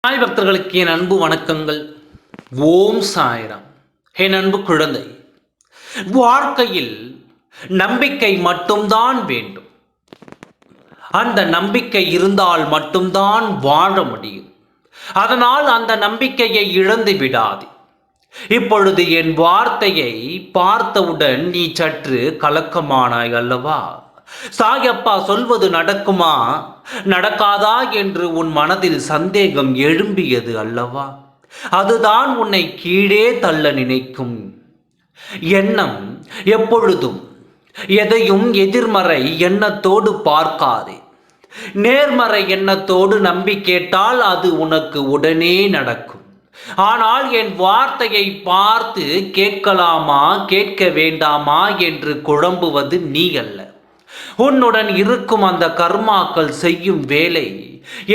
சாய் பக்தர்களுக்கு என் அன்பு வணக்கங்கள். ஓம் சாய்ராம். என் அன்பு குழந்தை, வாழ்க்கையில் நம்பிக்கை மட்டும்தான் வேண்டும். அந்த நம்பிக்கை இருந்தால் மட்டும்தான் வாழ முடியும். அதனால் அந்த நம்பிக்கையை இழந்து விடாது. இப்பொழுது என் வார்த்தையை பார்த்தவுடன் நீ சற்று கலக்கமானாய் அல்லவா? சாயப்பா சொல்வது நடக்குமா நடக்காதா என்று உன் மனதில் சந்தேகம் எழும்பியது அல்லவா? அதுதான் உன்னை கீழே தள்ள நினைக்கும் எண்ணம். எப்பொழுதும் எதையும் எதிர்மறை எண்ணத்தோடு பார்க்காதே. நேர்மறை எண்ணத்தோடு நம்பி கேட்டால் அது உனக்கு உடனே நடக்கும். ஆனால் என் வார்த்தையை பார்த்து கேட்கலாமா கேட்க வேண்டாமா என்று குழம்புவது நீ அல்ல. உன்னுடன் இருக்கும் அந்த கர்மாக்கள் செய்யும் வேலை.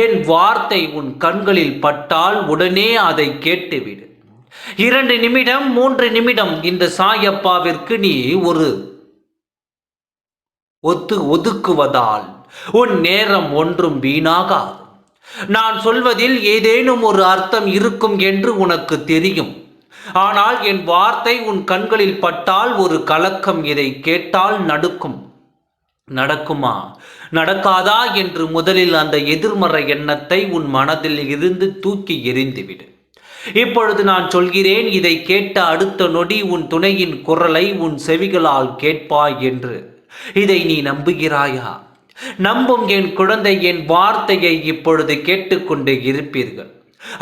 என் வார்த்தை உன் கண்களில் பட்டால் உடனே அதை கேட்டுவிடு. 2 நிமிடம் 3 நிமிடம் இந்த சாயப்பாவிற்கு நீ ஒதுக்குவதால் உன் நேரம் ஒன்றும் வீணாகாது. நான் சொல்வதில் ஏதேனும் ஒரு அர்த்தம் இருக்கும் என்று உனக்கு தெரியும். ஆனால் என் வார்த்தை உன் கண்களில் பட்டால் ஒரு கலக்கம். இதை கேட்டால் நடக்குமா நடக்காதா என்று முதலில் அந்த எதிர்மறை எண்ணத்தை உன் மனதில் இருந்து தூக்கி எறிந்துவிடு. இப்பொழுது நான் சொல்கிறேன். இதை கேட்ட அடுத்த நொடி உன் துணையின் குரலை உன் செவிகளால் கேட்பாய் என்று இதை நீ நம்புகிறாயா? நம்பும் என் குழந்தை, என் வார்த்தையை இப்பொழுது கேட்டுக்கொண்டு இருப்பீர்கள்.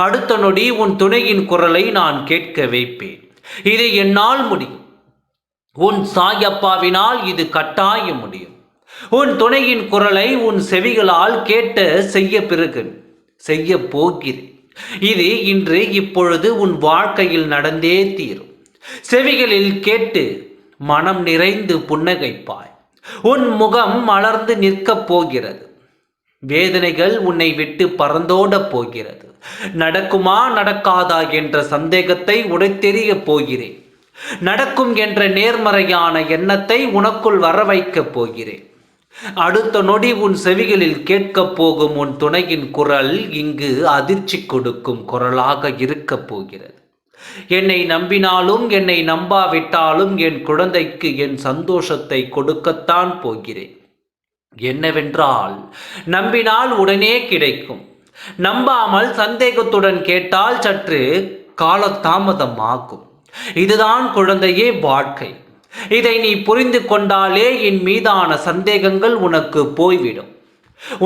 அடுத்த நொடி உன் துணையின் குரலை நான் கேட்க வைப்பேன். இதை என்னால் முடியும். உன் சாயப்பாவினால் இது கட்டாய முடியும். உன் துணையின் குரலை உன் செவிகளால் கேட்ட செய்ய போகிறேன். இது இன்று இப்பொழுது உன் வாழ்க்கையில் நடந்தே தீரும். செவிகளில் கேட்டு மனம் நிறைந்து புன்னகைப்பாய். உன் முகம் மலர்ந்து நிற்கப் போகிறது. வேதனைகள் உன்னை விட்டு பறந்தோட போகிறது. நடக்குமா நடக்காதா என்ற சந்தேகத்தை உடைத்தெறிய போகிறேன். நடக்கும் என்ற நேர்மறையான எண்ணத்தை உனக்குள் வர வைக்கப் போகிறேன். அடுத்த நொடி உன் செவிகளில் கேட்கப் போகும் உன் துணையின் குரல் இங்கு அதிர்ச்சி கொடுக்கும் குரலாக இருக்கப் போகிறது. என்னை நம்பினாலும் என்னை நம்பாவிட்டாலும் என் குழந்தைக்கு என் சந்தோஷத்தை கொடுக்கத்தான் போகிறேன். என்னவென்றால், நம்பினால் உடனே கிடைக்கும். நம்பாமல் சந்தேகத்துடன் கேட்டால் சற்று காலதாமதம் ஆகும். இதுதான் குழந்தையே வாழ்க்கை. இதை நீ புரிந்து கொண்டாலே என் மீதான சந்தேகங்கள் உனக்கு போய்விடும்.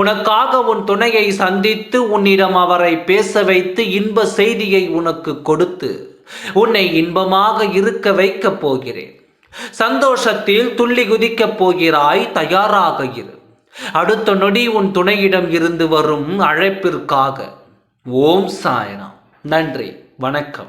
உனக்காக உன் துணையை சந்தித்து உன்னிடம் அவரை பேச வைத்து இன்ப செய்தியை உனக்கு கொடுத்து உன்னை இன்பமாக இருக்க வைக்கப் போகிறேன். சந்தோஷத்தில் துள்ளி குதிக்கப் போகிறாய். தயாராக இரு. அடுத்த நொடி உன் துணையிடம் இருந்து வரும் அழைப்பிற்காக. ஓம் சாய்ராம். நன்றி, வணக்கம்.